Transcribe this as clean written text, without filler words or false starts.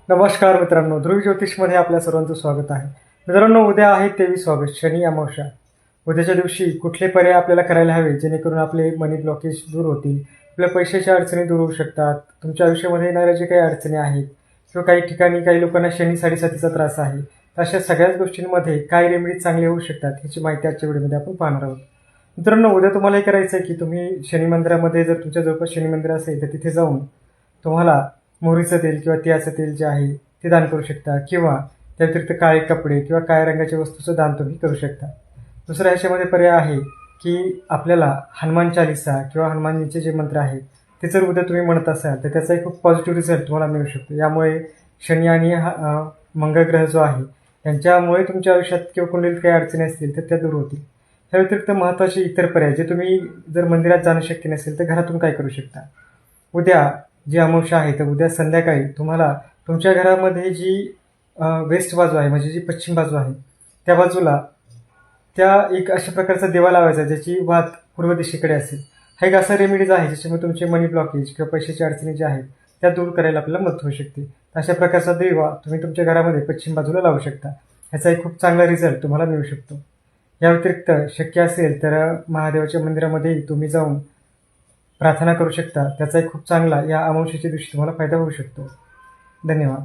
नमस्कार मित्रांनो, ध्रुव ज्योतिषमध्ये आपल्या सर्वांचं स्वागत आहे. मित्रांनो, उद्या आहे 23 ऑगस्ट, शनी अमावस्या. उद्याच्या दिवशी कुठले पर्याय आपल्याला करायला हवे जेणेकरून आपले मनी ब्लॉकेज दूर होतील, आपल्या पैशाच्या अडचणी दूर होऊ शकतात, तुमच्या आयुष्यामध्ये येणाऱ्या जे काही अडचणी आहेत किंवा काही ठिकाणी काही लोकांना शनी साडेसातीचा त्रास आहे, तर अशा सगळ्याच गोष्टींमध्ये काय रेमेडी चांगले होऊ शकतात ह्याची माहिती आजच्या व्हिडिओमध्ये आपण पाहणार आहोत. मित्रांनो, उद्या तुम्हाला हे करायचं आहे की तुम्ही शनी मंदिरामध्ये, जर तुमच्या जवळपास शनी मंदिर असेल तर तिथे जाऊन तुम्हाला मोहरीचं तेल किंवा तिळाचं तेल जे आहे ते दान करू शकता, किंवा त्या व्यतिरिक्त काळे कपडे किंवा काळ्या रंगाच्या वस्तूचं दान तुम्ही करू शकता. दुसरा ह्याच्यामध्ये पर्याय आहे की आपल्याला हनुमान चालिसा किंवा हनुमानजीचे जे मंत्र आहेत ते जर उद्या तुम्ही म्हणत असाल तर त्याचा एक खूप पॉझिटिव्ह रिझल्ट तुम्हाला मिळू शकतो. यामुळे शनी आणि मंगळ ग्रह जो आहे यांच्यामुळे तुमच्या आयुष्यात किंवा कुंडलीत काही अडचणी असतील तर त्या दूर होतील. त्या व्यतिरिक्त महत्त्वाचे इतर पर्याय जे तुम्ही, जर मंदिरात जाणं शक्य नसेल तर घरातून काय करू शकता. उद्या जी अमावस्या आहे तर उद्या संध्याकाळी तुम्हाला तुमच्या घरामध्ये जी वेस्ट बाजू आहे, म्हणजे जी पश्चिम बाजू आहे, त्या बाजूला त्या एक अशा प्रकारचा दिवा लावायचा ज्याची वात पूर्व दिशेकडे असेल. हा एक असा रेमेडीज आहे ज्याच्यामुळे तुमचे मनी ब्लॉकेज किंवा पैशाची अडचणी ज्या आहेत त्या दूर करायला आपल्याला मदत होऊ शकते. अशा प्रकारचा दिवा तुम्ही तुमच्या घरामध्ये पश्चिम बाजूला लावू शकता. ह्याचा एक खूप चांगला रिझल्ट तुम्हाला मिळू शकतो. या व्यतिरिक्त शक्य असेल तर महादेवाच्या मंदिरामध्ये तुम्ही जाऊन प्रार्थना करू शकता. त्याचा एक खूप चांगला या अमावस्येच्या दिवशी तुम्हाला फायदा होऊ शकतो. धन्यवाद.